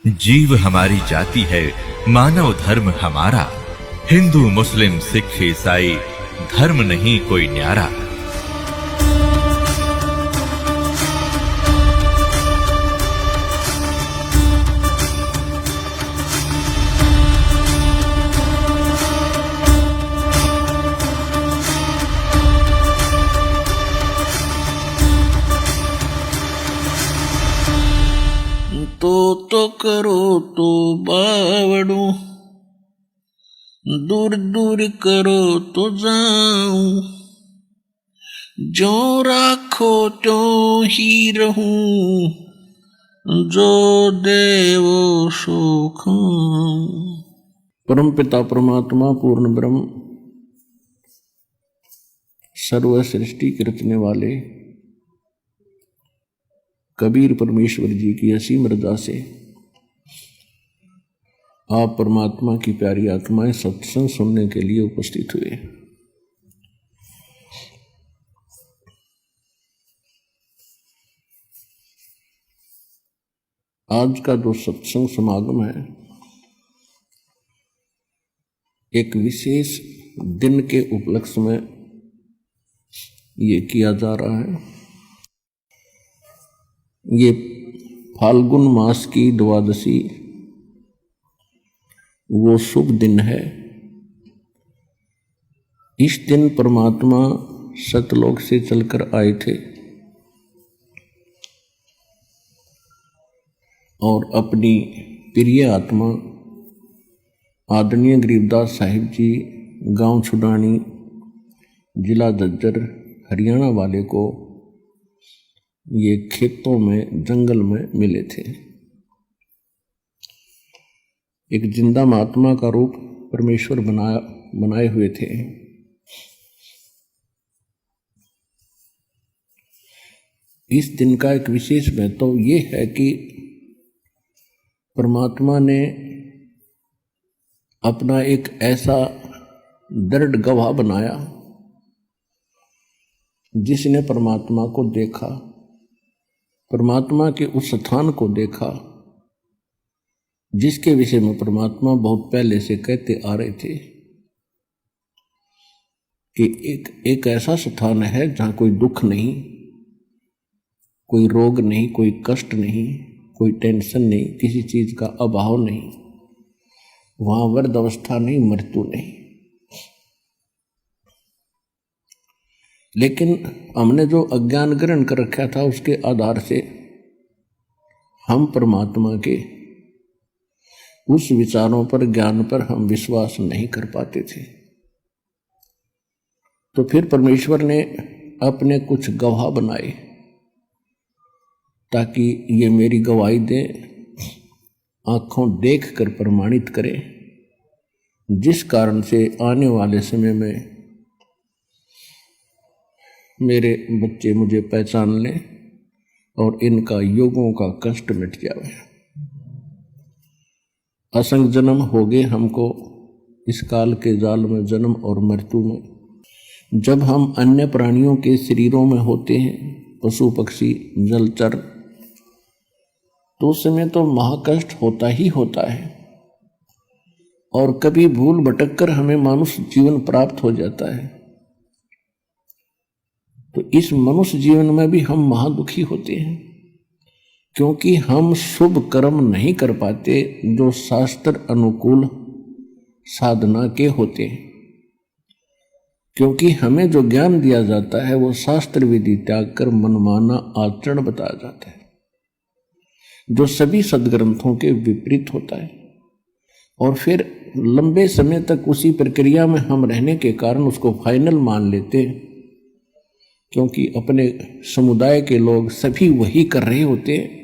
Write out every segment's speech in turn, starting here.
जीव हमारी जाति है, मानव धर्म हमारा। हिंदू मुस्लिम सिख ईसाई धर्म नहीं कोई न्यारा। तो करो तो बावड़ू, दूर दूर करो तो जाऊं, जो राखो तो ही रहूं, जो देवो सो खाऊं। परम पिता परमात्मा पूर्ण ब्रह्म सर्व सृष्टि के रचने वाले कबीर परमेश्वर जी की असीम रजा से आप परमात्मा की प्यारी आत्माएं सत्संग सुनने के लिए उपस्थित हुए। आज का जो सत्संग समागम है एक विशेष दिन के उपलक्ष्य में ये किया जा रहा है। ये फाल्गुन मास की द्वादशी वो शुभ दिन है। इस दिन परमात्मा सतलोक से चलकर आए थे और अपनी प्रिय आत्मा आदरणीय गरीबदास साहिब जी गांव छुडानी जिला झज्जर हरियाणा वाले को ये खेतों में जंगल में मिले थे। एक जिंदा महात्मा का रूप परमेश्वर बनाए हुए थे। इस दिन का एक विशेष महत्व ये है कि परमात्मा ने अपना एक ऐसा दृढ़ गवाह बनाया जिसने परमात्मा को देखा, परमात्मा के उस स्थान को देखा जिसके विषय में परमात्मा बहुत पहले से कहते आ रहे थे कि एक ऐसा स्थान है जहां कोई दुख नहीं, कोई रोग नहीं, कोई कष्ट नहीं, कोई टेंशन नहीं, किसी चीज का अभाव नहीं, वहां वृद्ध अवस्था नहीं, मृत्यु नहीं। लेकिन हमने जो अज्ञान ग्रहण कर रखा था उसके आधार से हम परमात्मा के उस विचारों पर, ज्ञान पर हम विश्वास नहीं कर पाते थे। तो फिर परमेश्वर ने अपने कुछ गवाह बनाए ताकि ये मेरी गवाही दे, आंखों देख कर प्रमाणित करें, जिस कारण से आने वाले समय में मेरे बच्चे मुझे पहचान लें और इनका युगों का कष्ट मिट जाए। असंख्य जन्म हो गए हमको इस काल के जाल में, जन्म और मृत्यु में। जब हम अन्य प्राणियों के शरीरों में होते हैं, पशु पक्षी जलचर, तो उस समय तो महाकष्ट होता ही होता है और कभी भूल भटक कर हमें मनुष्य जीवन प्राप्त हो जाता है। तो इस मनुष्य जीवन में भी हम महादुखी होते हैं क्योंकि हम शुभ कर्म नहीं कर पाते जो शास्त्र अनुकूल साधना के होते हैं। क्योंकि हमें जो ज्ञान दिया जाता है वो शास्त्र विधि त्याग कर मनमाना आचरण बताया जाता है, जो सभी सदग्रंथों के विपरीत होता है। और फिर लंबे समय तक उसी प्रक्रिया में हम रहने के कारण उसको फाइनल मान लेते हैं, क्योंकि अपने समुदाय के लोग सभी वही कर रहे होते हैं,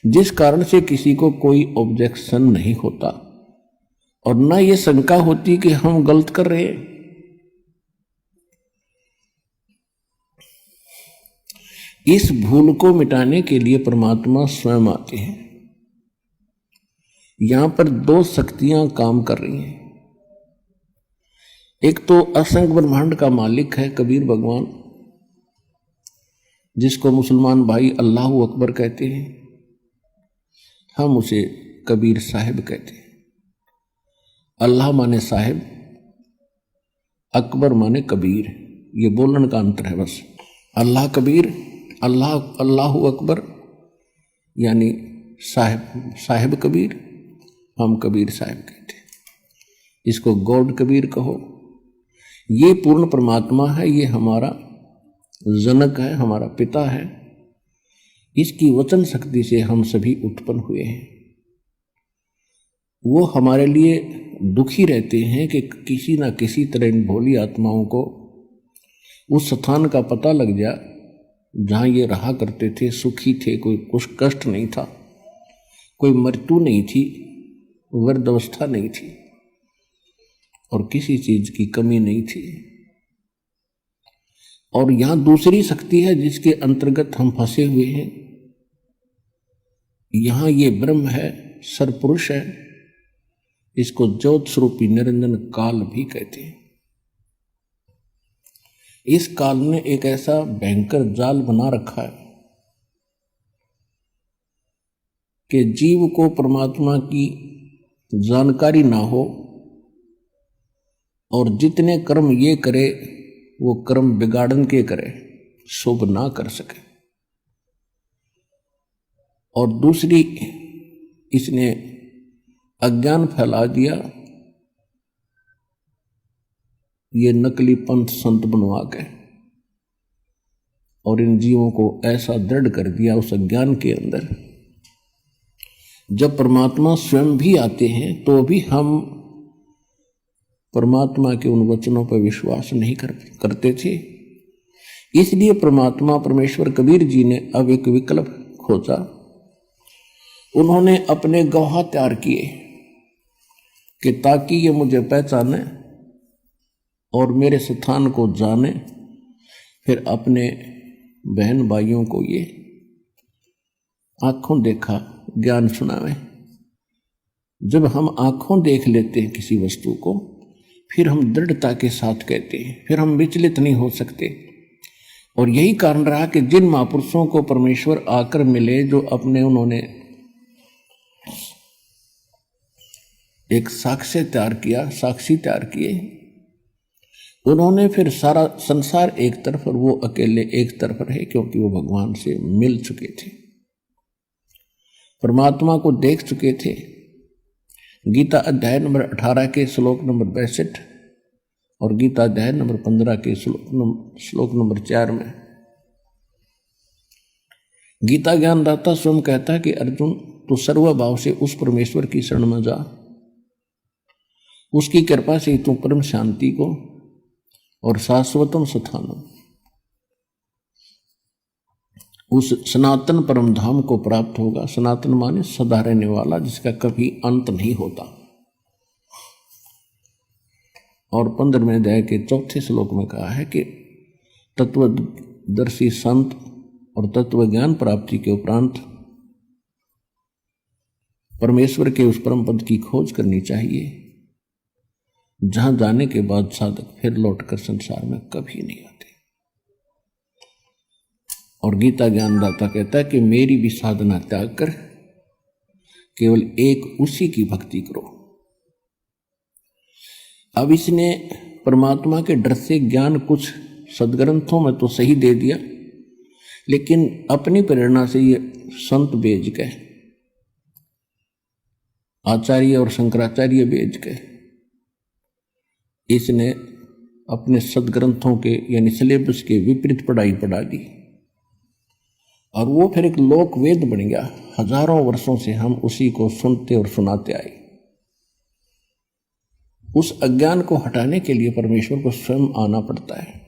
जिस कारण से किसी को कोई ऑब्जेक्शन नहीं होता और ना ये शंका होती कि हम गलत कर रहे हैं। इस भूल को मिटाने के लिए परमात्मा स्वयं आते हैं। यहां पर दो शक्तियां काम कर रही हैं। एक तो असंख्य ब्रह्मांड का मालिक है कबीर भगवान, जिसको मुसलमान भाई अल्लाह अकबर कहते हैं। हम उसे कबीर साहिब कहते हैं। अल्लाह माने साहिब, अकबर माने कबीर, ये बोलने का अंतर है बस। अल्लाह कबीर, अल्लाहु अकबर, यानी साहिब कबीर, हम कबीर साहिब कहते हैं। इसको गॉड कबीर कहो। ये पूर्ण परमात्मा है, ये हमारा जनक है, हमारा पिता है। इसकी वचन शक्ति से हम सभी उत्पन्न हुए हैं। वो हमारे लिए दुखी रहते हैं कि किसी ना किसी तरह इन भोली आत्माओं को उस स्थान का पता लग जा जहाँ ये रहा करते थे, सुखी थे, कोई कुछ कष्ट नहीं था, कोई मृत्यु नहीं थी, वृद्धावस्था नहीं थी और किसी चीज की कमी नहीं थी। और यहां दूसरी शक्ति है जिसके अंतर्गत हम फंसे हुए हैं। यहां ये ब्रह्म है, सरपुरुष है, इसको ज्योत स्वरूपी निरंजन काल भी कहते हैं। इस काल ने एक ऐसा भयंकर जाल बना रखा है कि जीव को परमात्मा की जानकारी ना हो और जितने कर्म ये करे वो कर्म बिगाड़न के करे, शुभ ना कर सके। और दूसरी, इसने अज्ञान फैला दिया, ये नकली पंथ संत बनवा के, और इन जीवों को ऐसा दृढ़ कर दिया उस अज्ञान के अंदर। जब परमात्मा स्वयं भी आते हैं तो भी हम परमात्मा के उन वचनों पर विश्वास नहीं करते थे। इसलिए परमेश्वर कबीर जी ने अब एक विकल्प खोजा। उन्होंने अपने गवाह तैयार किए कि ताकि ये मुझे पहचाने और मेरे स्थान को जाने, फिर अपने बहन भाइयों को ये आंखों देखा ज्ञान सुनावे। जब हम आंखों देख लेते हैं किसी वस्तु को, फिर हम दृढ़ता के साथ कहते हैं, फिर हम विचलित नहीं हो सकते। और यही कारण रहा कि जिन महापुरुषों को परमेश्वर आकर मिले, जो अपने उन्होंने एक साक्ष्य तैयार किया, साक्षी तैयार किए, उन्होंने फिर सारा संसार एक तरफ और वो अकेले एक तरफ रहे, क्योंकि वो भगवान से मिल चुके थे, परमात्मा को देख चुके थे। गीता अध्याय नंबर 18 के श्लोक नंबर 62 और गीता अध्याय नंबर 15 के श्लोक नंबर 4 में गीता ज्ञानदाता स्वयं कहता है कि अर्जुन, तू सर्वभाव से उस परमेश्वर की शरण में जा, उसकी कृपा से तू परम शांति को और शाश्वतम स्थानम, उस सनातन परम धाम को प्राप्त होगा। सनातन माने सदा रहने वाला, जिसका कभी अंत नहीं होता। और 15वें अध्याय के 4थे श्लोक में कहा है कि तत्वदर्शी संत और तत्व ज्ञान प्राप्ति के उपरांत परमेश्वर के उस परम पद की खोज करनी चाहिए, जहां जाने के बाद साधक फिर लौटकर संसार में कभी नहीं आते। और गीता ज्ञानदाता कहता है कि मेरी भी साधना त्याग कर केवल एक उसी की भक्ति करो। अब इसने परमात्मा के डर से ज्ञान कुछ सदग्रंथों में तो सही दे दिया, लेकिन अपनी प्रेरणा से ये संत भेज गए, आचार्य और शंकराचार्य भेज गए। इसने अपने सदग्रंथों के यानी सिलेबस के विपरीत पढ़ाई पढ़ा दी और वो फिर एक लोक वेद बन गया। हजारों वर्षों से हम उसी को सुनते और सुनाते आए। उस अज्ञान को हटाने के लिए परमेश्वर को स्वयं आना पड़ता है।